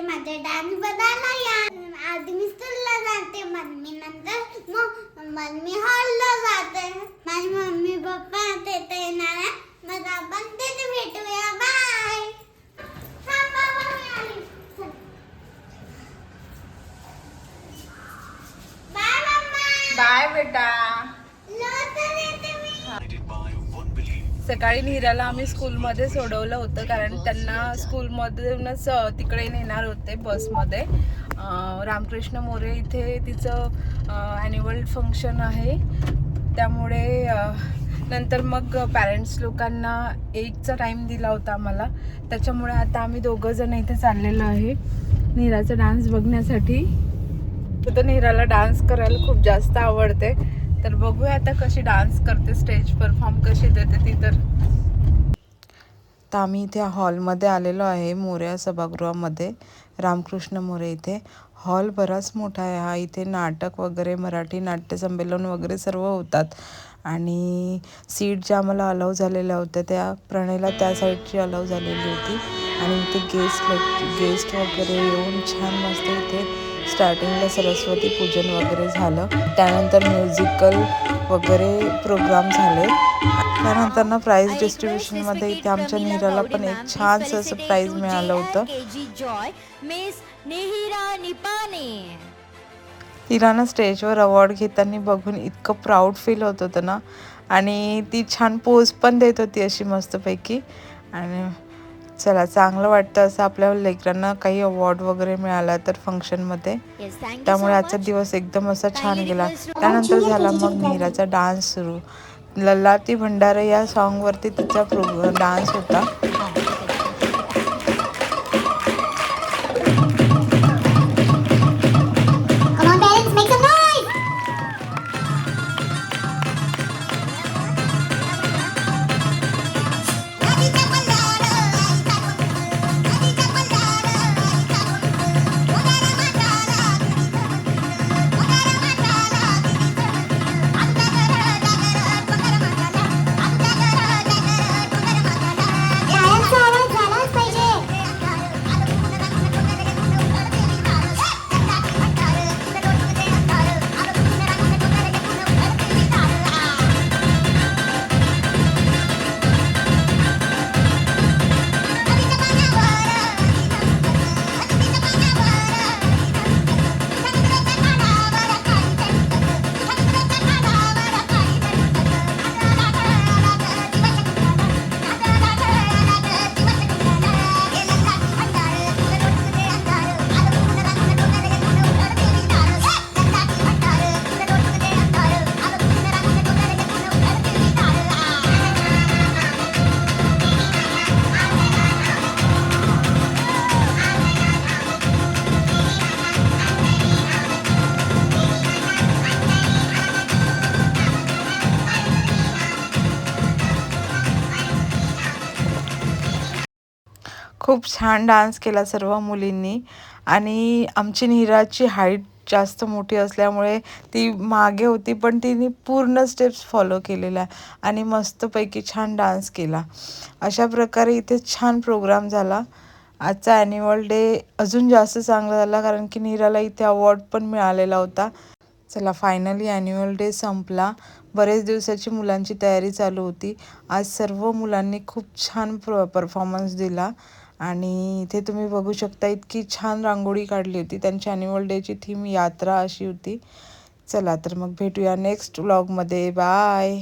माझे डान्स बघायला या. आधी मी स्कूलला जाते, मम्मी नंतर मम्मी हॉलला जाते. माझी मम्मी पप्पा तिथे येणार आहे. मग आपण तिथे भेटूया. बाय. Bye mamma. बाय बेटा. लवकर येते मी. सकाळी नीराला आम्ही स्कूलमध्ये सोडवलं होतं, कारण त्यांना स्कूलमधूनच तिकडे नेणार होते बसमध्ये. रामकृष्ण मोरे इथे तिचं ॲन्युअल फंक्शन आहे, त्यामुळे नंतर मग पॅरेंट्स लोकांना 1चा टाईम दिला होता आम्हाला. त्याच्यामुळे आता आम्ही दोघंजण इथे चाललेलो आहे नीराचा डान्स बघण्यासाठी. तर नीराला डान्स करायला खूप जास्त आवडते, तर बघूया आता कशी डान्स करते, स्टेज परफॉर्म कशी देते ती. तर आम्ही इथे हॉलमध्ये आलेलो आहे, मोरया सभागृहामध्ये. रामकृष्ण मोरे इथे हॉल बराच मोठा आहे हा. इथे नाटक वगैरे, मराठी नाट्य संमेलन वगैरे सर्व होतात. आणि सीट ज्या आम्हाला अलाउ झालेल्या होत्या त्या प्रणयला त्या साईडची अलाउ झालेली होती. आणि इथे गेस्ट वगैरे येऊन छान मस्त इथे स्टार्टिंगला सरस्वती पूजन वगैरे झालं. त्यानंतर म्युझिकल वगैरे प्रोग्राम झाले. त्यानंतर ना प्राईज डिस्ट्रीब्युशनमध्ये इथे आमच्या नीराला पण एक छानसं असं प्राईज मिळालं होतं. तिला ना स्टेजवर अवॉर्ड घेताना बघून इतकं प्राऊड फील होत होतं ना. आणि ती छान पोज पण देत होती अशी मस्तपैकी. आणि चला, चांगलं वाटतं असं आपल्या लेकरांना काही अवॉर्ड वगैरे मिळाला तर फंक्शनमध्ये. त्यामुळे आजचा दिवस एकदम असा छान गेला. त्यानंतर झाला मग नीराचा डान्स सुरू. ललाटी भंडारे या सॉन्गवरती तिचा डान्स होता. खूप छान डान्स केला सर्व मुलींनी. आणि आमची नीराची हाईट जास्त मोठी असल्यामुळे ती मागे होती, पण तिने पूर्ण स्टेप्स फॉलो केलेल्या आणि मस्तपैकी छान डान्स केला. अशा प्रकारे इथे छान प्रोग्राम झाला. आजचा ॲन्युअल डे अजून जास्त चांगला झाला, कारण की नीराला इथे अवॉर्ड पण मिळालेला होता. चला, फायनली ॲन्युअल डे संपला. बरेच दिवसाची मुलांची तयारी चालू होती. आज सर्व मुलांनी खूप छान परफॉर्मन्स दिला. आणि इथे तुम्ही बघू शकता इतकी छान रांगोळी काढली होती. त्यांची ॲन्युअल डेची थीम यात्रा अशी होती. चला तर मग भेटूया नेक्स्ट व्लॉगमध्ये. बाय.